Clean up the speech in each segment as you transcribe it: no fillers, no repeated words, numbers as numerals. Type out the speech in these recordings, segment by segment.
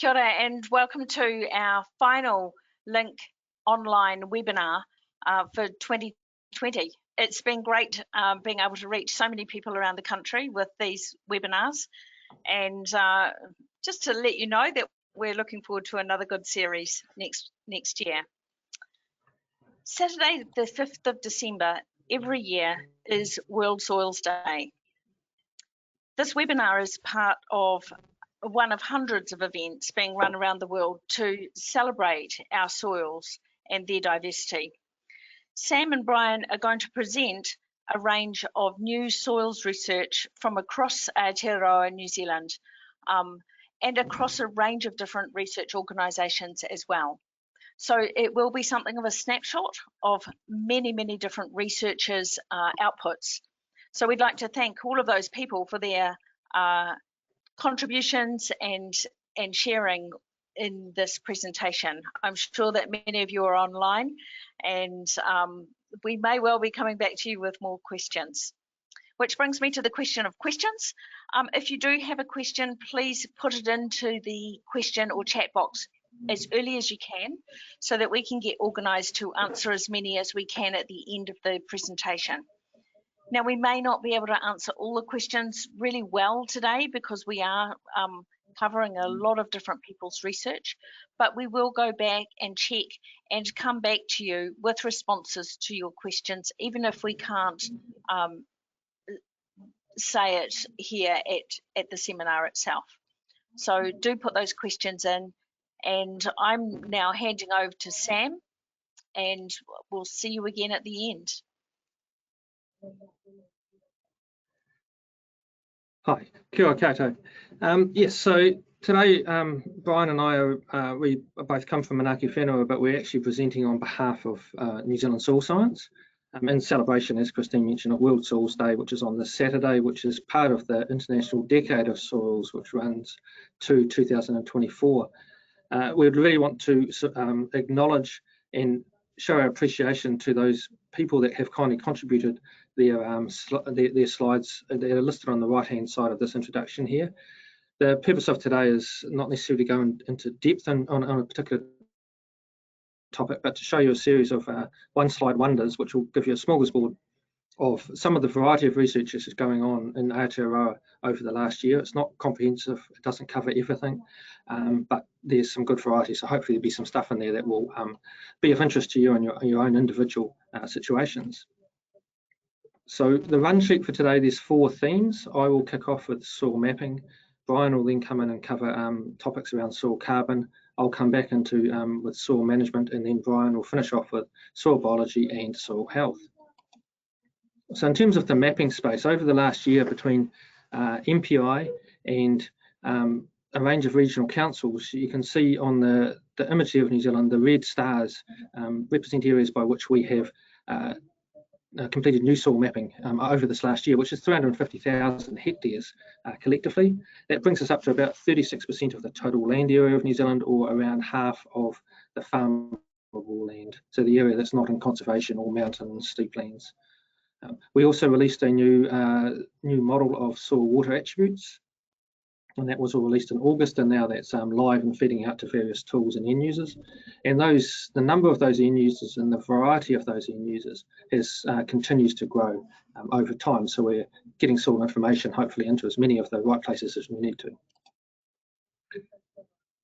Kia ora and welcome to our final LINKonline Webinar for 2020. It's been great being able to reach so many people around the country with these webinars, and just to let you know that we're looking forward to another good series next year. Saturday the 5th of December every year is World Soils Day. This webinar is part of one of hundreds of events being run around the world to celebrate our soils and their diversity. Sam and Bryan are going to present a range of new soils research from across Aotearoa, New Zealand, and across a range of different research organisations as well. So it will be something of a snapshot of many, many different researchers' outputs. So we'd like to thank all of those people for their contributions and sharing in this presentation. I'm sure that many of you are online, and we may well be coming back to you with more questions. Which brings me to the question of questions. If you do have a question, please put it into the question or chat box as early as you can, so that we can get organised to answer as many as we can at the end of the presentation. Now, we may not be able to answer all the questions really well today because we are covering a lot of different people's research, but we will go back and check and come back to you with responses to your questions, even if we can't say it here at the seminar itself. So do put those questions in, and I'm now handing over to Sam, and we'll see you again at the end. Hi, kia ora koutou. Yes, so today Bryan and I we both come from Manaaki, Whenua, but we're actually presenting on behalf of New Zealand Soil Science in celebration, as Christine mentioned, of World Soils Day, which is on this Saturday, which is part of the International Decade of Soils, which runs to 2024. We'd really want to acknowledge and show our appreciation to those people that have kindly contributed their slides. They're listed on the right-hand side of this introduction here. The purpose of today is not necessarily to go into depth on a particular topic, but to show you a series of one-slide wonders, which will give you a smorgasbord of some of the variety of research that's going on in Aotearoa over the last year. It's not comprehensive, it doesn't cover everything, but there's some good variety, so hopefully there'll be some stuff in there that will be of interest to you in your own individual situations. So the run sheet for today, there's 4 themes. I will kick off with soil mapping. Bryan will then come in and cover topics around soil carbon. I'll come back into with soil management, and then Bryan will finish off with soil biology and soil health. So in terms of the mapping space, over the last year between MPI and a range of regional councils, you can see on the image here of New Zealand, the red stars represent areas by which we have completed new soil mapping over this last year, which is 350,000 hectares collectively. That brings us up to about 36% of the total land area of New Zealand, or around half of the farmable land, so the area that's not in conservation or mountain steep lands. We also released a new model of soil water attributes, and that was all released in August, and now that's live and feeding out to various tools and end users. And the number of those end users and the variety of those end users continues to grow over time. So we're getting soil information hopefully into as many of the right places as we need to.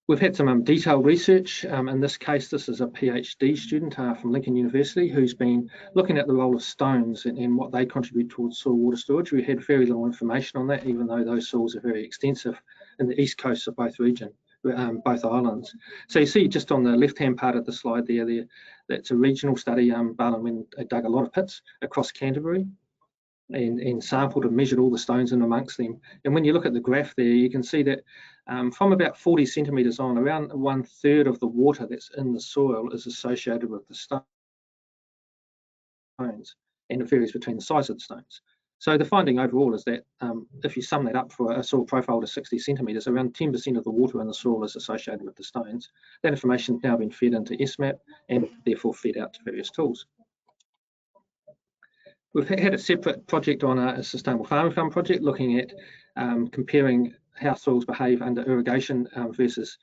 We've had some detailed research. In this case, this is a PhD student from Lincoln University who's been looking at the role of stones and what they contribute towards soil water storage. We had very little information on that, even though those soils are very extensive in the east coast of both islands. So you see just on the left-hand part of the slide there, that's a regional study. Bryan dug a lot of pits across Canterbury and sampled and measured all the stones in amongst them. And when you look at the graph there, you can see that from about 40 centimetres on, around 1/3 of the water that's in the soil is associated with the stones, and it varies between the size of the stones. So the finding overall is that if you sum that up for a soil profile to 60 centimetres, around 10% of the water in the soil is associated with the stones. That information has now been fed into SMAP and therefore fed out to various tools. We've had a separate project on a sustainable farming fund project looking at comparing how soils behave under irrigation versus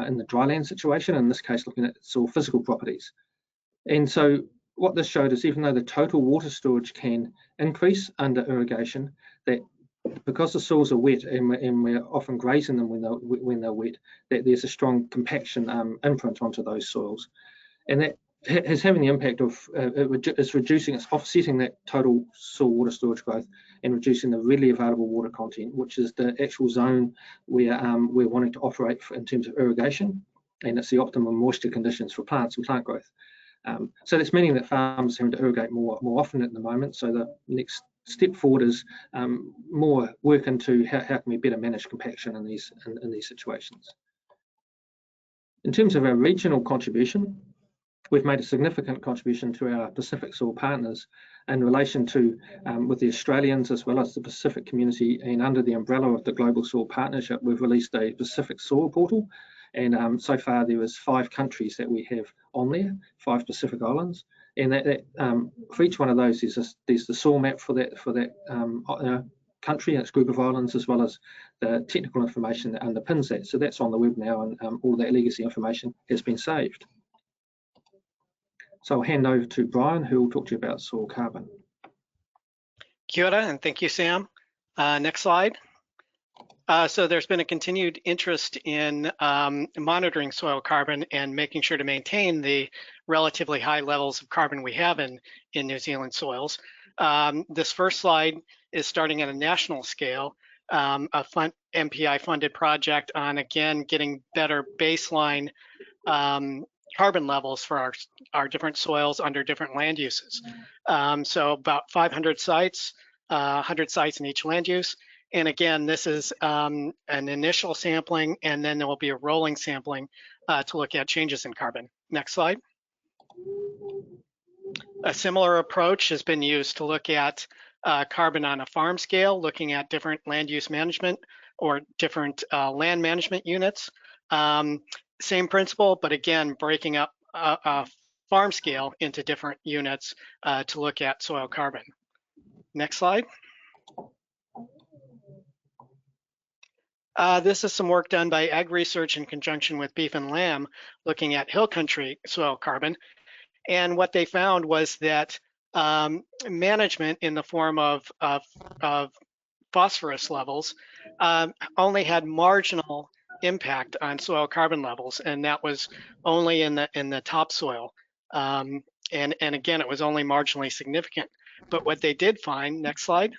in the dryland situation, in this case looking at soil physical properties. And so what this showed is even though the total water storage can increase under irrigation, that because the soils are wet and we're often grazing them when they're wet, that there's a strong compaction imprint onto those soils. And that is having the impact of it's reducing, it's offsetting that total soil water storage growth and reducing the readily available water content, which is the actual zone where we're wanting to operate in terms of irrigation, and it's the optimum moisture conditions for plants and plant growth. So that's meaning that farmers are having to irrigate more often at the moment. So the next step forward is more work into how can we better manage compaction in these situations. In terms of our regional contribution, we've made a significant contribution to our Pacific soil partners in relation to with the Australians as well as the Pacific community, and under the umbrella of the Global Soil Partnership, we've released a Pacific Soil Portal. And so far there is 5 countries that we have on there, 5 Pacific islands, and that for each one of those there's the soil map for that country and its group of islands, as well as the technical information that underpins that. So that's on the web now, and all that legacy information has been saved. So I'll hand over to Bryan, who will talk to you about soil carbon. Kia ora, and thank you, Sam. Next slide. So there's been a continued interest in monitoring soil carbon and making sure to maintain the relatively high levels of carbon we have in New Zealand soils. This first slide is starting at a national scale, a MPI funded project on, again, getting better baseline carbon levels for our different soils under different land uses. So about 500 sites, 100 sites in each land use. And again, this is an initial sampling, and then there will be a rolling sampling to look at changes in carbon. Next slide. A similar approach has been used to look at carbon on a farm scale, looking at different land use management or different land management units. Same principle, but again, breaking up a farm scale into different units to look at soil carbon. Next slide. This is some work done by Ag Research in conjunction with Beef and Lamb, looking at hill country soil carbon. And what they found was that management in the form of phosphorus levels only had marginal impact on soil carbon levels, and that was only in the topsoil. And again, it was only marginally significant. But what they did find, next slide,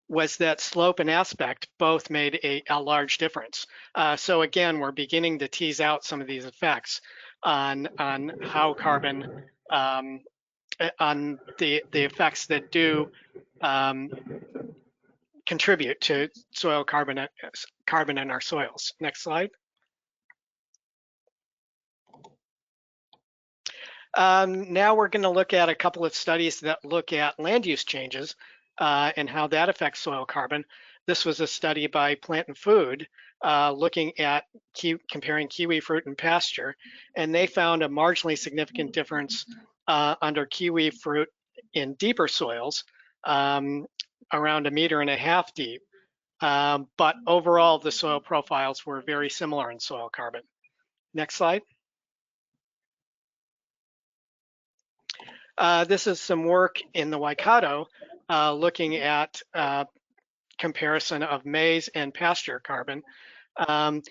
was that slope and aspect both made a large difference. So again, we're beginning to tease out some of these effects on how carbon, on the effects that do contribute to soil carbon in our soils. Next slide. Now we're going to look at a couple of studies that look at land use changes and how that affects soil carbon. This was a study by Plant and Food looking at comparing kiwi fruit and pasture, and they found a marginally significant difference under kiwi fruit in deeper soils, around 1.5 meters deep. But overall, the soil profiles were very similar in soil carbon. Next slide. This is some work in the Waikato looking at comparison of maize and pasture carbon. And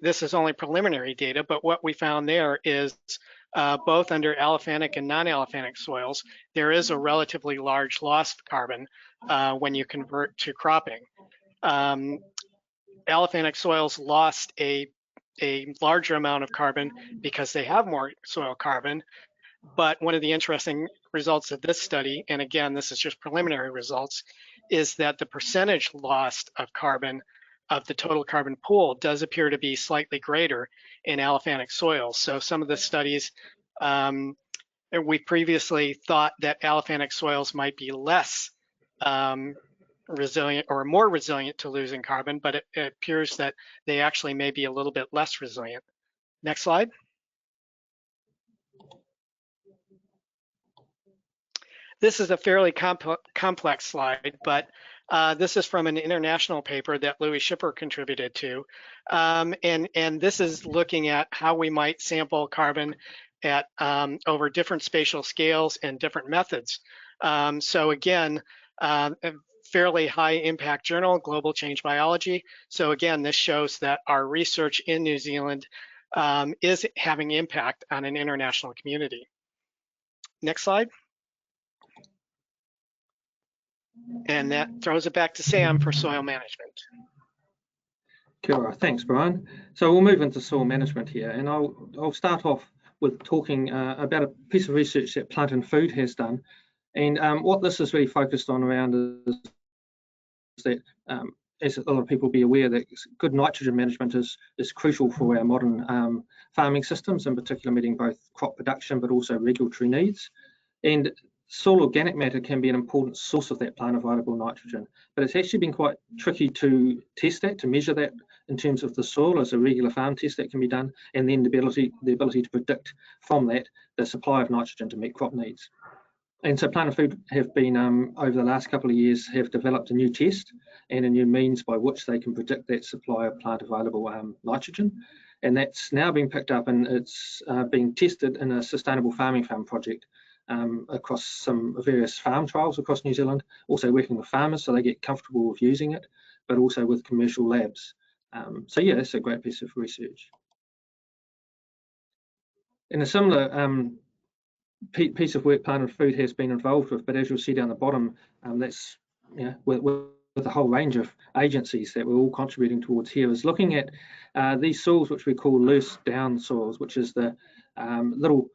this is only preliminary data, but what we found there is both under allophanic and non-allophanic soils, there is a relatively large loss of carbon when you convert to cropping. Allophanic soils lost a larger amount of carbon because they have more soil carbon. But one of the interesting results of this study, and again, this is just preliminary results, is that the percentage lost of carbon of the total carbon pool does appear to be slightly greater in allophanic soils. So some of the studies, we previously thought that allophanic soils might be less resilient or more resilient to losing carbon, but it appears that they actually may be a little bit less resilient. Next slide. This is a fairly complex slide, but This is from an international paper that Louis Schipper contributed to. And this is looking at how we might sample carbon at over different spatial scales and different methods. So again, a fairly high impact journal, Global Change Biology. So again, this shows that our research in New Zealand is having impact on an international community. Next slide. And that throws it back to Sam for soil management. Kia ora. Thanks, Brian. So we'll move into soil management here, and I'll start off with talking about a piece of research that Plant and Food has done. And what this is really focused on around is that, as a lot of people be aware, that good nitrogen management is crucial for our modern farming systems, in particular meeting both crop production but also regulatory needs. And soil organic matter can be an important source of that plant available nitrogen, but it's actually been quite tricky to test that, to measure that in terms of the soil as a regular farm test that can be done, and then the ability to predict from that the supply of nitrogen to meet crop needs. And so Plant and Food have been, over the last couple of years, have developed a new test and a new means by which they can predict that supply of plant available nitrogen. And that's now being picked up, and it's being tested in a sustainable farming farm project across some various farm trials across New Zealand, also working with farmers so they get comfortable with using it, but also with commercial labs. So yeah, it's a great piece of research. In a similar piece of work Plant and Food has been involved with, but as you'll see down the bottom, that's with a whole range of agencies that we're all contributing towards here, is looking at these soils which we call loose down soils, which is the little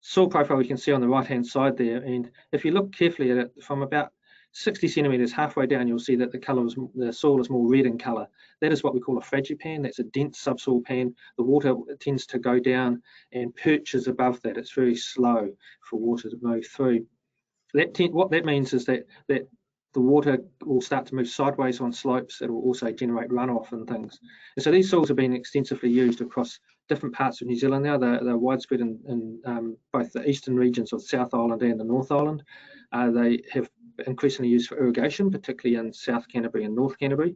soil profile you can see on the right hand side there. And if you look carefully at it, from about 60 centimeters halfway down, you'll see that the soil is more red in color. That is what we call a fragipan. That's a dense subsoil pan. The water tends to go down and perches above that. It's very slow for water to move through. What that means is that the water will start to move sideways on slopes. It will also generate runoff and things. And so these soils have been extensively used across different parts of New Zealand now. They're widespread in both the eastern regions of the South Island and the North Island. They have increasingly used for irrigation, particularly in South Canterbury and North Canterbury.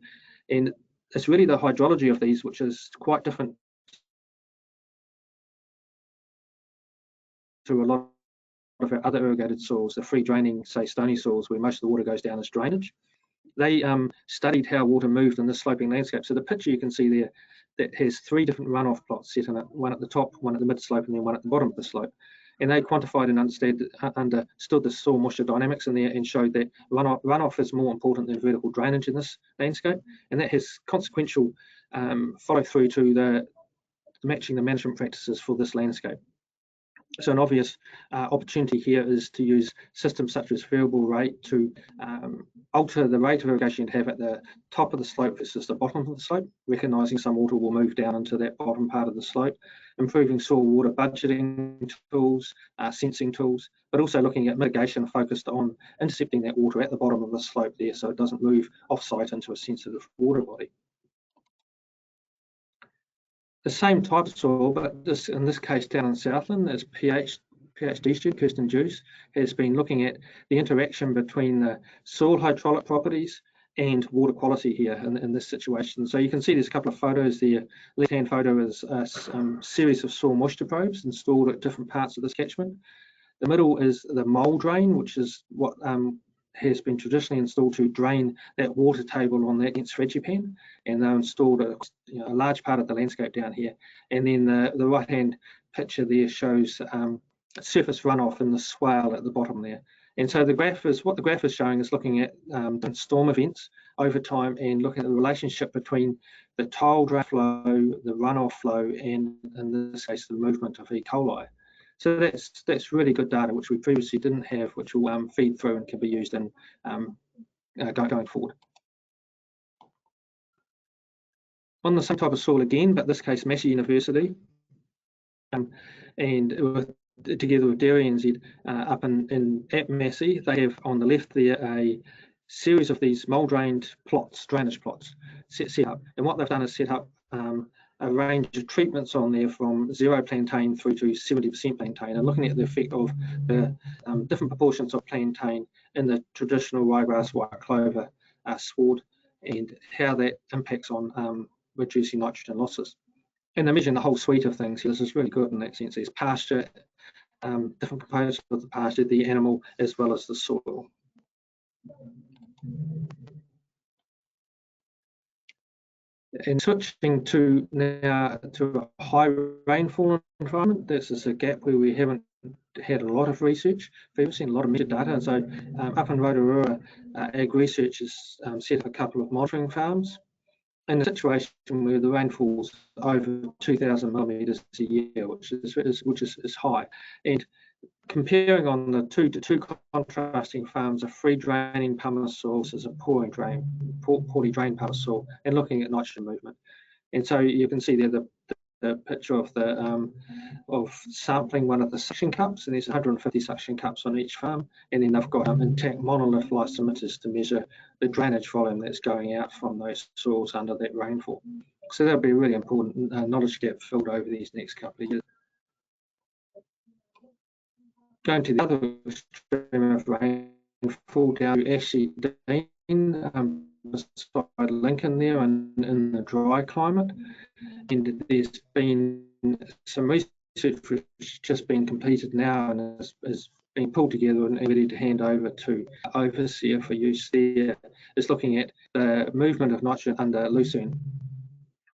And it's really the hydrology of these which is quite different to a lot of our other irrigated soils, the free draining, say, stony soils, where most of the water goes down as drainage. They studied how water moved in this sloping landscape. So the picture you can see there, that has three different runoff plots set in it, one at the top, one at the mid slope, and then one at the bottom of the slope. And they quantified and understood the soil moisture dynamics in there, and showed that runoff is more important than vertical drainage in this landscape. And that has consequential follow through to matching the management practices for this landscape. So an obvious opportunity here is to use systems such as variable rate to alter the rate of irrigation you'd have at the top of the slope versus the bottom of the slope, recognising some water will move down into that bottom part of the slope, improving soil water budgeting tools, sensing tools, but also looking at mitigation focused on intercepting that water at the bottom of the slope there so it doesn't move off-site into a sensitive water body. The same type of soil, but in this case down in Southland, as PhD student Kirsten Juice has been looking at the interaction between the soil hydraulic properties and water quality here in this situation. So you can see there's a couple of photos there. Left-hand photo is a series of soil moisture probes installed at different parts of this catchment. The middle is the mole drain, which is what has been traditionally installed to drain that water table on that dense fragipan, and they're installed a large part of the landscape down here. And then the right hand picture there shows surface runoff in the swale at the bottom there. And so what the graph is showing is looking at storm events over time and looking at the relationship between the tile drain flow, the runoff flow, and in this case the movement of E. coli. So that's really good data which we previously didn't have, which will feed through and can be used in going forward. On the same type of soil again, but this case Massey University, and together with Dairy NZ up at Massey, they have on the left there a series of these mole drained plots, drainage plots set up. And what they've done is set up a range of treatments on there from 0 plantain through to 70% plantain, and looking at the effect of the different proportions of plantain in the traditional ryegrass white clover sward, and how that impacts on reducing nitrogen losses. And they're measuring the whole suite of things. This is really good in that sense. There's pasture, different components of the pasture, the animal, as well as the soil. And switching to now to a high rainfall environment, this is a gap where we haven't had a lot of research. We've seen a lot of measured data, and so up in Aotearoa, Ag Research has set up a couple of monitoring farms in a situation where the rainfall's over 2,000 millimetres a year, which is high. And comparing on the two contrasting farms, a free draining pumice soil versus a poorly drained pumice soil, and looking at nitrogen movement. And so you can see there the picture of the of sampling one of the suction cups, and there's 150 suction cups on each farm, and then they've got intact monolith lysimeters to measure the drainage volume that's going out from those soils under that rainfall. So that'll be a really important knowledge gap filled over these next couple of years. Going to the other extreme of rainfall down to Ashley Dean, beside Lincoln there, and in the dry climate. And there's been some research which has just been completed now and is being pulled together and ready to hand over to Overseer for use there. Is looking at the movement of nitrogen under lucerne.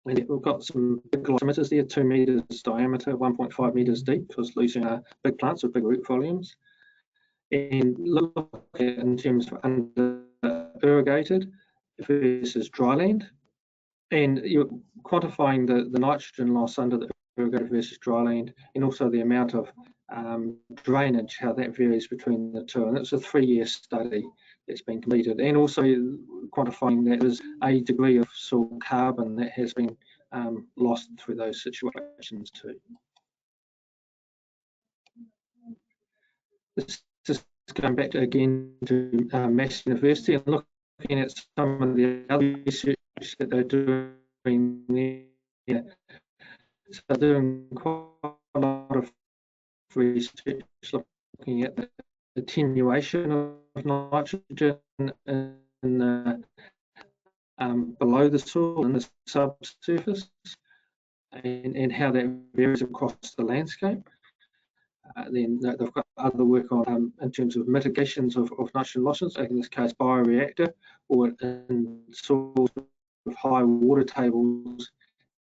And we've got some big lysimeters there, 2 metres diameter, 1.5 metres deep, because lucerne are big plants with big root volumes. And look at it in terms of under irrigated versus dryland. And you're quantifying the nitrogen loss under the irrigated versus dryland, and also the amount of drainage, how that varies between the two. And it's a 3-year study that's been completed, and also quantifying that there's a degree of soil carbon that has been lost through those situations too. This is going back again to Mass University and looking at some of the other research that they're doing there. So they're doing quite a lot of research looking at the attenuation of nitrogen in below the soil in the subsurface, and how that varies across the landscape. Then they've got other work on in terms of mitigations of nitrogen losses, in this case bioreactor, or in soils with high water tables,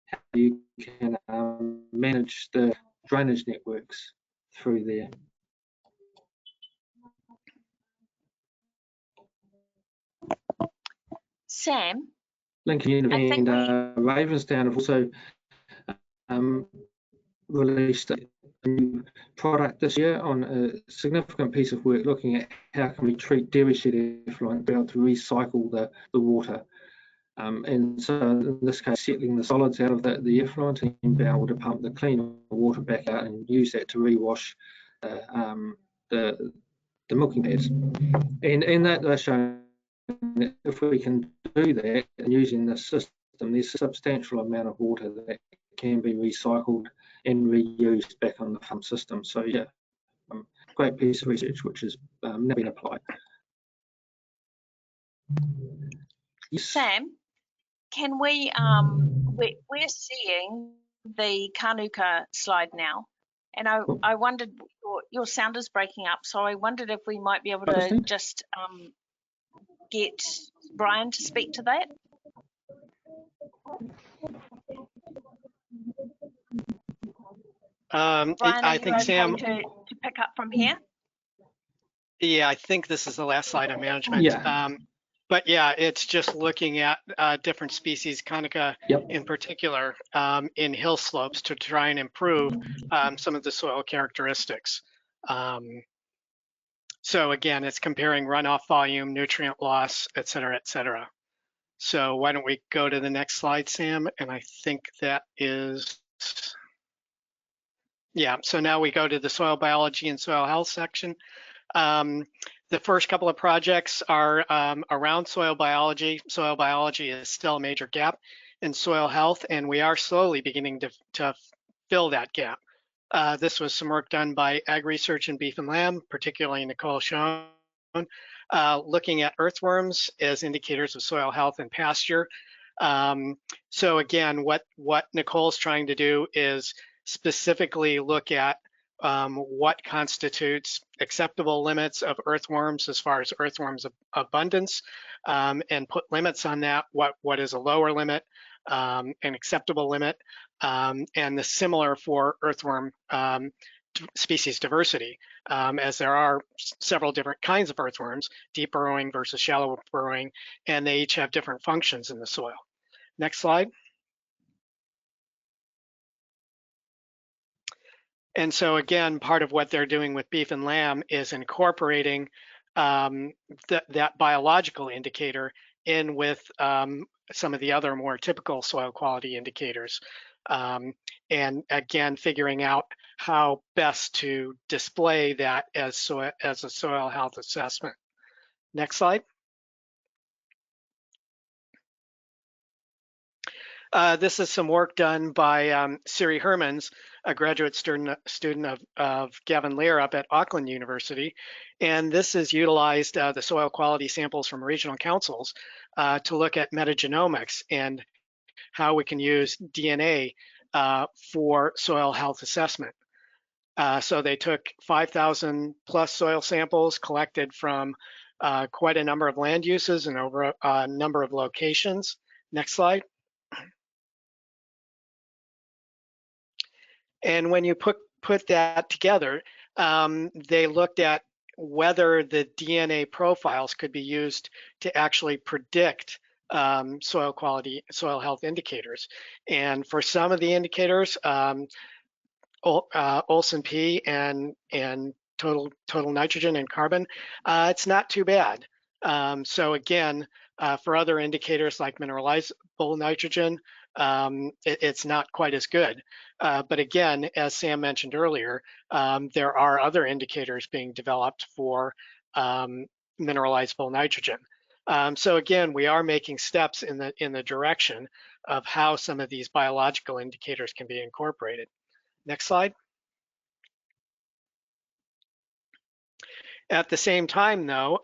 how you can manage the drainage networks through there. Sam? Lincoln and Ravensdown have also released a new product this year on a significant piece of work looking at how can we treat dairy shed effluent, be able to recycle the water. And so in this case, settling the solids out of the effluent and being able to pump the clean water back out and use that to rewash the milking pads. And that they're showing that if we can do that and using the system, there's a substantial amount of water that can be recycled and reused back on the farm system. So yeah, great piece of research which has now been applied. Yes. Sam, can we, we're seeing the Kanuka slide now, and I wondered, your sound is breaking up, so I wondered if we might be able to just get Bryan to speak to that. Bryan, I think Sam, to pick up from here. Yeah, I think this is the last slide on management. Yeah. But yeah, it's just looking at different species, Kanuka in particular, in hill slopes to try and improve some of the soil characteristics. So again, it's comparing runoff volume, nutrient loss, et cetera, et cetera. So why don't we go to the next slide, Sam? And I think that is, yeah, so now we go to the soil biology and soil health section. The first couple of projects are around soil biology. Soil biology is still a major gap in soil health, and we are slowly beginning to fill that gap. This was some work done by Ag Research in Beef and Lamb, particularly Nicole Schoen, looking at earthworms as indicators of soil health and pasture. So again, what Nicole's trying to do is specifically look at what constitutes acceptable limits of earthworms as far as earthworms abundance, and put limits on that. What is a lower limit, an acceptable limit, and the similar for earthworm species diversity, as there are several different kinds of earthworms, deep burrowing versus shallow burrowing, and they each have different functions in the soil. Next slide. And so again, part of what they're doing with beef and lamb is incorporating that biological indicator in with some of the other more typical soil quality indicators. And again, figuring out how best to display that as a soil health assessment. Next slide. This is some work done by Siri Hermans, a graduate student of Gavin Lear up at Auckland University. And this has utilized the soil quality samples from regional councils to look at metagenomics and how we can use DNA for soil health assessment. So they took 5,000 plus soil samples collected from quite a number of land uses and over a number of locations. Next slide. And when you put that together, they looked at whether the DNA profiles could be used to actually predict soil quality, soil health indicators. And for some of the indicators, Olsen P and total nitrogen and carbon, it's not too bad. So again, for other indicators like mineralizable nitrogen, it's not quite as good. But again, as Sam mentioned earlier, there are other indicators being developed for mineralizable nitrogen. So again, we are making steps in the direction of how some of these biological indicators can be incorporated. Next slide. At the same time, though,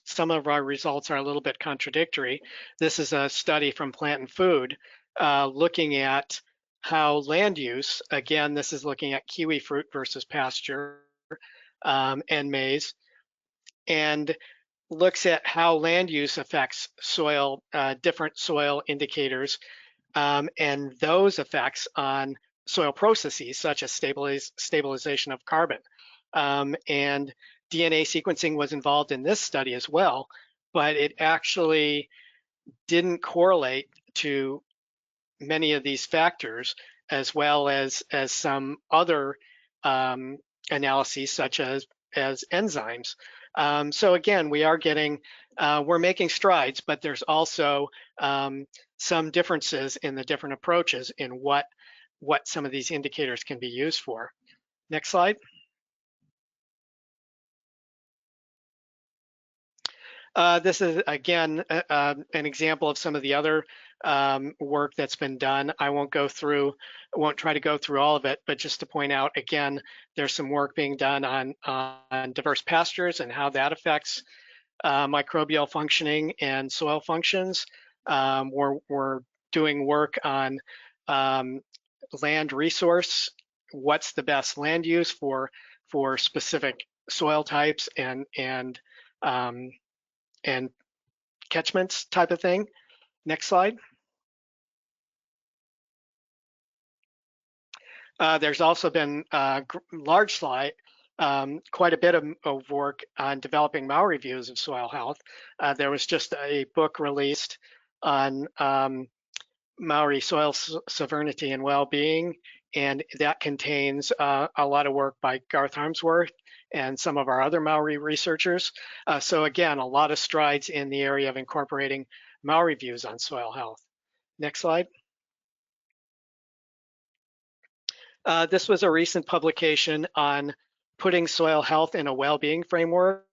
some of our results are a little bit contradictory. This is a study from Plant and Food looking at how land use, again, this is looking at kiwi fruit versus pasture and maize, and looks at how land use affects soil, different soil indicators, and those effects on soil processes such as stabilization of carbon. And DNA sequencing was involved in this study as well, but it actually didn't correlate to many of these factors, as well as some other analyses such as enzymes. So again, we are getting, we're making strides, but there's also some differences in the different approaches in what some of these indicators can be used for. Next slide. This is, again, an example of some of the other work that's been done. I won't try to go through all of it, but just to point out, again, there's some work being done on diverse pastures and how that affects microbial functioning and soil functions. We're doing work on land resource, what's the best land use for specific soil types and catchments type of thing. Next slide. There's also been large slide, quite a bit of work on developing Maori views of soil health. There was just a book released on Maori soil sovereignty and well-being, and that contains a lot of work by Garth Harmsworth and some of our other Maori researchers. So again, a lot of strides in the area of incorporating Maori views on soil health. Next slide. This was a recent publication on putting soil health in a well-being framework,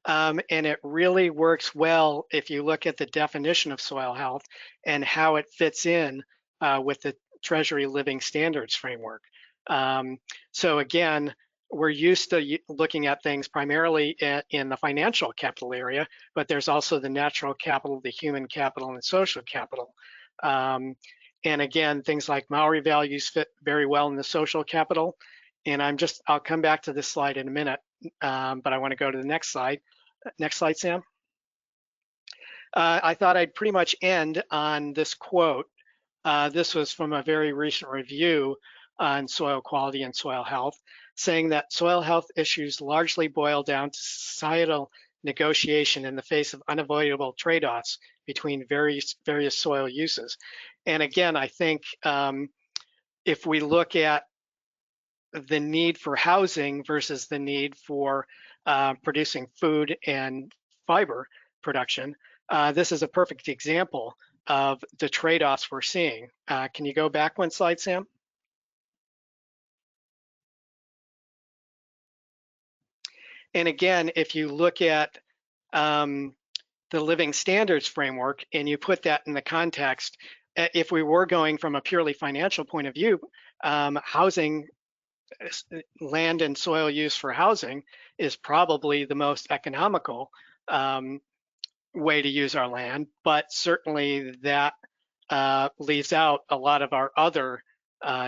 and it really works well if you look at the definition of soil health and how it fits in with the Treasury Living Standards framework. So again, we're used to looking at things primarily in the financial capital area, but there's also the natural capital, the human capital, and social capital. And again, things like Maori values fit very well in the social capital. And I'll come back to this slide in a minute, but I want to go to the next slide. Next slide, Sam. I thought I'd pretty much end on this quote. This was from a very recent review on soil quality and soil health, saying that soil health issues largely boil down to societal negotiation in the face of unavoidable trade-offs between various soil uses. And again, I think if we look at the need for housing versus the need for producing food and fiber production, this is a perfect example of the trade-offs we're seeing. Can you go back one slide, Sam? And again, if you look at the living standards framework and you put that in the context, if we were going from a purely financial point of view, housing, land and soil use for housing is probably the most economical way to use our land, but certainly that leaves out a lot of our other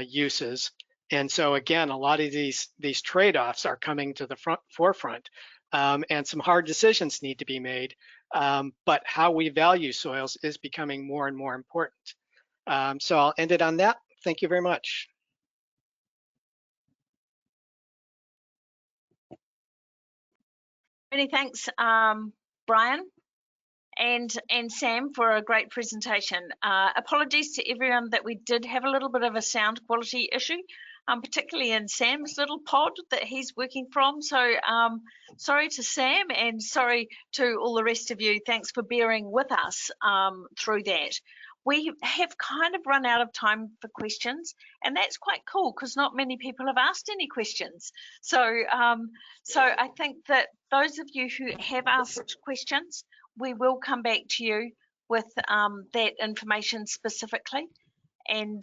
uses. And so again, a lot of these trade-offs are coming to the forefront, and some hard decisions need to be made, but how we value soils is becoming more and more important. So I'll end it on that. Thank you very much. Many thanks, Bryan and Sam, for a great presentation. Apologies to everyone that we did have a little bit of a sound quality issue, particularly in Sam's little pod that he's working from. So sorry to Sam, and sorry to all the rest of you. Thanks for bearing with us through that. We have kind of run out of time for questions, and that's quite cool because not many people have asked any questions. So I think that those of you who have asked questions, we will come back to you with that information specifically, and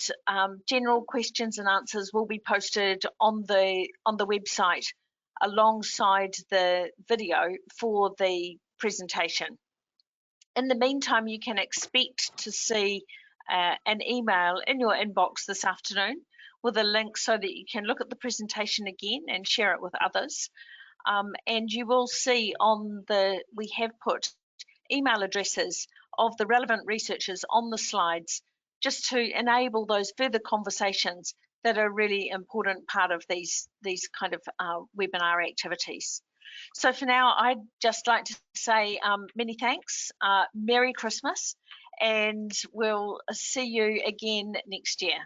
general questions and answers will be posted on the website alongside the video for the presentation. In the meantime, you can expect to see an email in your inbox this afternoon with a link so that you can look at the presentation again and share it with others. And you will see we have put email addresses of the relevant researchers on the slides, just to enable those further conversations that are a really important part of these kind of webinar activities. So for now, I'd just like to say many thanks, Merry Christmas, and we'll see you again next year.